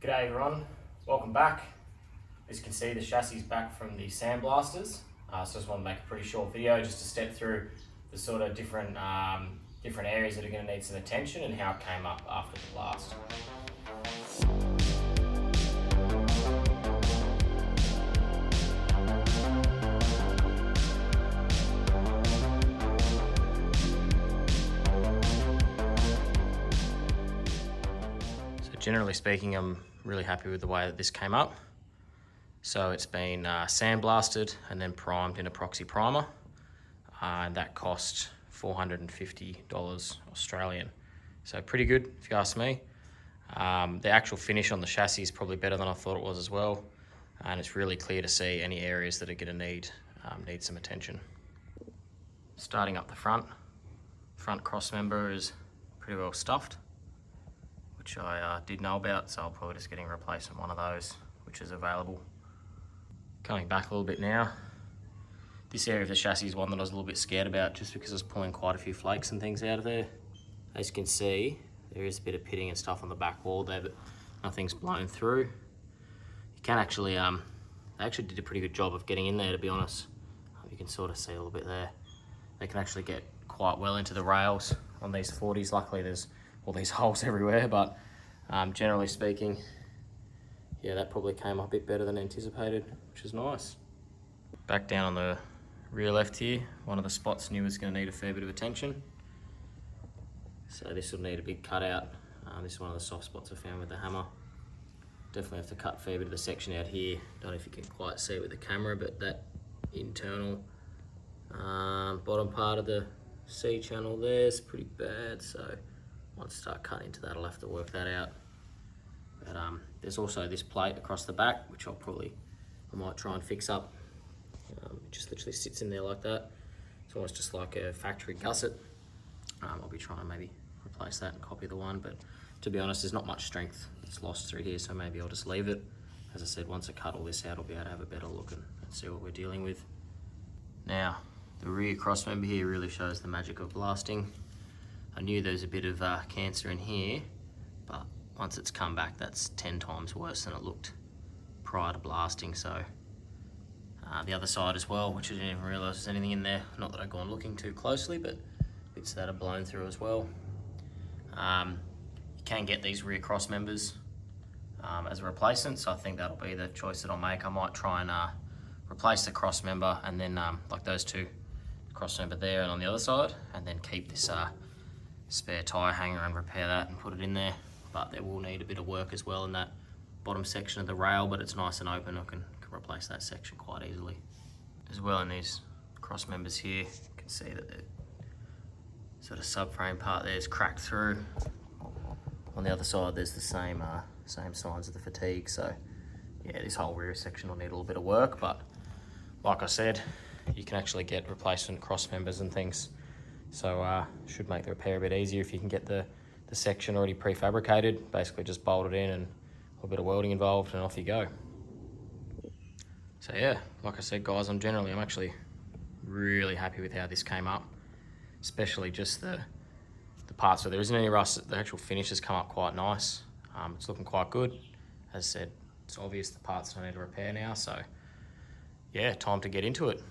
G'day everyone, welcome back. As you can see, the chassis is back from the Sandblasters. So I just want to make a pretty short video just to step through the sort of different areas that are going to need some attention and how it came up after the blast. Generally speaking, I'm really happy with the way that this came up. So it's been sandblasted and then primed in epoxy primer, and that cost $450 Australian. So pretty good if you ask me. The actual finish on the chassis is probably better than I thought it was as well, and it's really clear to see any areas that are going to need some attention. Starting up the front cross member is pretty well stuffed, which I did know about, so I'll probably just getting a replacement one of those, which is available. Coming back a little bit now, this area of the chassis is one that I was a little bit scared about just because I was pulling quite a few flakes and things out of there. As you can see, there is a bit of pitting and stuff on the back wall there, but nothing's blown through. You can actually, they actually did a pretty good job of getting in there, to be honest. You can sort of see a little bit there. They can actually get quite well into the rails on these 40s. Luckily there's all these holes everywhere, but generally speaking, yeah, that probably came up a bit better than anticipated, which is nice. Back down on the rear left here, one of the spots knew was going to need a fair bit of attention. So this will need a big cutout. This is one of the soft spots I found with the hammer. Definitely have to cut a fair bit of the section out here. Don't know if you can quite see it with the camera, but that internal bottom part of the C channel there is pretty bad. So once I start cutting into that, I'll have to work that out. But there's also this plate across the back, which I might try and fix up. It just literally sits in there like that. It's almost just like a factory gusset. I'll be trying to maybe replace that and copy the one, but to be honest, there's not much strength that's lost through here, so maybe I'll just leave it. As I said, once I cut all this out, I'll be able to have a better look and see what we're dealing with. Now, the rear cross member here really shows the magic of blasting. I knew there was a bit of cancer in here, but once it's come back, that's 10 times worse than it looked prior to blasting. So the other side as well, which I didn't even realise there's anything in there. Not that I've gone looking too closely, but bits that are blown through as well. You can get these rear cross members as a replacement, so I think that'll be the choice that I'll make. I might try and replace the cross member and then like those two, cross member there and on the other side, and then keep this spare tyre hanger and repair that and put it in there. But there will need a bit of work as well in that bottom section of the rail, but it's nice and open. I can replace that section quite easily. As well in these cross members here, you can see that the sort of subframe part there is cracked through. On the other side there's the same signs of the fatigue, so yeah, this whole rear section will need a little bit of work, but like I said, you can actually get replacement cross members and things. So should make the repair a bit easier if you can get the section already prefabricated. Basically just bolt it in and a little bit of welding involved and off you go. So yeah, like I said guys, I'm actually really happy with how this came up, especially just the parts where there isn't any rust. The actual finish has come up quite nice. It's looking quite good. As I said, it's obvious the parts I need to repair now, so yeah, time to get into it.